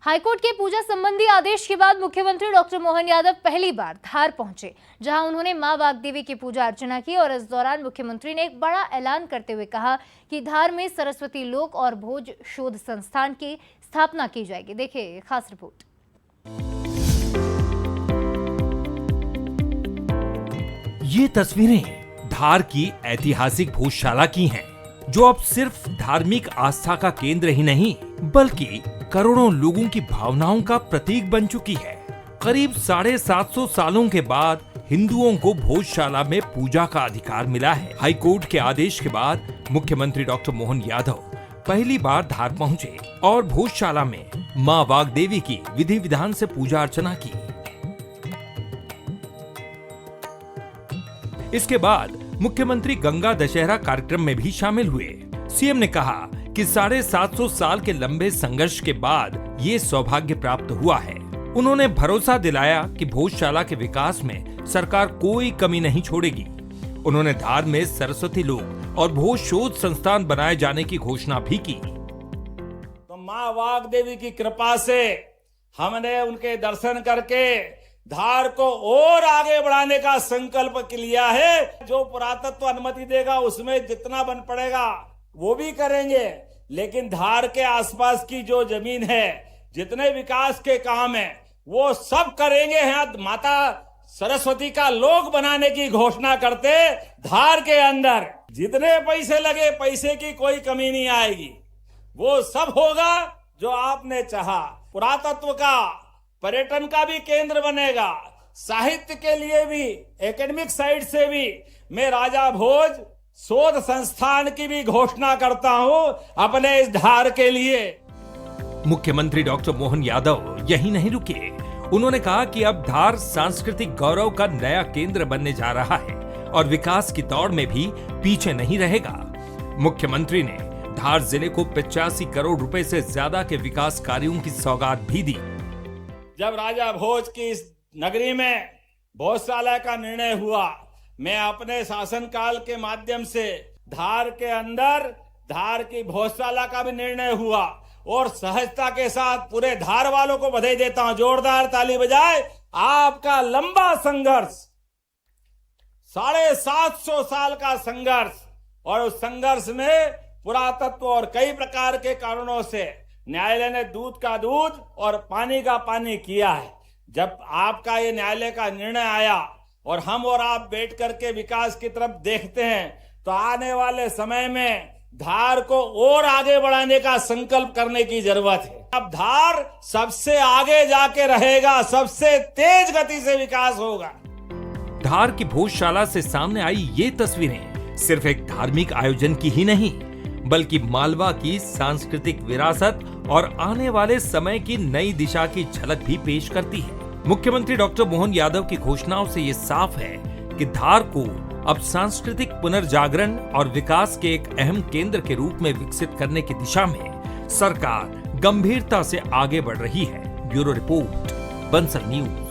High court के पूजा संबंधी आदेश के बाद मुख्यमंत्री डॉक्टर मोहन यादव पहली बार धार पहुंचे, जहां उन्होंने मां वाग्देवी की पूजा अर्चना की। और इस दौरान मुख्यमंत्री ने एक बड़ा ऐलान करते हुए कहा कि धार में सरस्वती लोक और भोज शोध संस्थान की स्थापना की जाएगी। देखिए खास रिपोर्ट। ये तस्वीरें धार की ऐतिहासिक भोजशाला की हैं, जो अब सिर्फ धार्मिक आस्था का केंद्र ही नहीं बल्कि करोड़ों लोगों की भावनाओं का प्रतीक बन चुकी है। करीब 750 सालों के बाद हिंदुओं को भोजशाला में पूजा का अधिकार मिला है। हाईकोर्ट के आदेश के बाद मुख्यमंत्री डॉक्टर मोहन यादव पहली बार धार पहुंचे और भोजशाला में मां वाग्देवी की विधि विधान से पूजा अर्चना की। इसके बाद मुख्यमंत्री गंगा दशहरा कार्यक्रम में भी शामिल हुए। सीएम ने कहा कि 750 साल के लंबे संघर्ष के बाद ये सौभाग्य प्राप्त हुआ है। उन्होंने भरोसा दिलाया कि भोजशाला के विकास में सरकार कोई कमी नहीं छोड़ेगी। उन्होंने धार में सरस्वती लोक और भोज शोध संस्थान बनाए जाने की घोषणा भी की। तो मां वाग्देवी की कृपा से हमने उनके दर्शन करके धार को और आगे बढ़ाने का संकल्प लिया है। जो पुरातत्व अनुमति देगा उसमें जितना बन पड़ेगा वो भी करेंगे, लेकिन धार के आसपास की जो जमीन है, जितने विकास के काम है वो सब करेंगे। यहाँ माता सरस्वती का लोक बनाने की घोषणा करते धार के अंदर जितने पैसे लगे पैसे की कोई कमी नहीं आएगी। वो सब होगा जो आपने चाहा। पुरातत्व का, पर्यटन का भी केंद्र बनेगा। साहित्य के लिए भी, एकेडमिक साइड से भी मैं राजा भोज शोध संस्थान की भी घोषणा करता हूं अपने इस धार के लिए। मुख्यमंत्री डॉक्टर मोहन यादव यही नहीं रुके। उन्होंने कहा कि अब धार सांस्कृतिक गौरव का नया केंद्र बनने जा रहा है और विकास की दौड़ में भी पीछे नहीं रहेगा। मुख्यमंत्री ने धार जिले को 85 करोड़ रुपए से ज्यादा के विकास कार्यों की सौगात भी दी। जब राजा भोज की इस नगरी में भोजशाला का निर्णय हुआ, मैं अपने शासनकाल के माध्यम से धार के अंदर धार की भोजशाला का भी निर्णय हुआ और सहजता के साथ पूरे धार वालों को बधाई देता हूं। जोरदार ताली बजाए। आपका लंबा संघर्ष, 750 साल का संघर्ष, और उस संघर्ष में पुरातत्व और कई प्रकार के कारणों से न्यायालय ने दूध का दूध और पानी का पानी किया है। जब आपका ये न्यायालय का निर्णय आया और हम और आप बैठ करके विकास की तरफ देखते हैं, तो आने वाले समय में धार को और आगे बढ़ाने का संकल्प करने की जरूरत है। अब धार सबसे आगे जाके रहेगा, सबसे तेज गति से विकास होगा। धार की भोजशाला से सामने आई ये तस्वीरें सिर्फ एक धार्मिक आयोजन की ही नहीं बल्कि मालवा की सांस्कृतिक विरासत और आने वाले समय की नई दिशा की झलक भी पेश करती है। मुख्यमंत्री डॉक्टर मोहन यादव की घोषणाओं से ये साफ है कि धार को अब सांस्कृतिक पुनर्जागरण और विकास के एक अहम केंद्र के रूप में विकसित करने की दिशा में सरकार गंभीरता से आगे बढ़ रही है। Bureau report, Bansal news.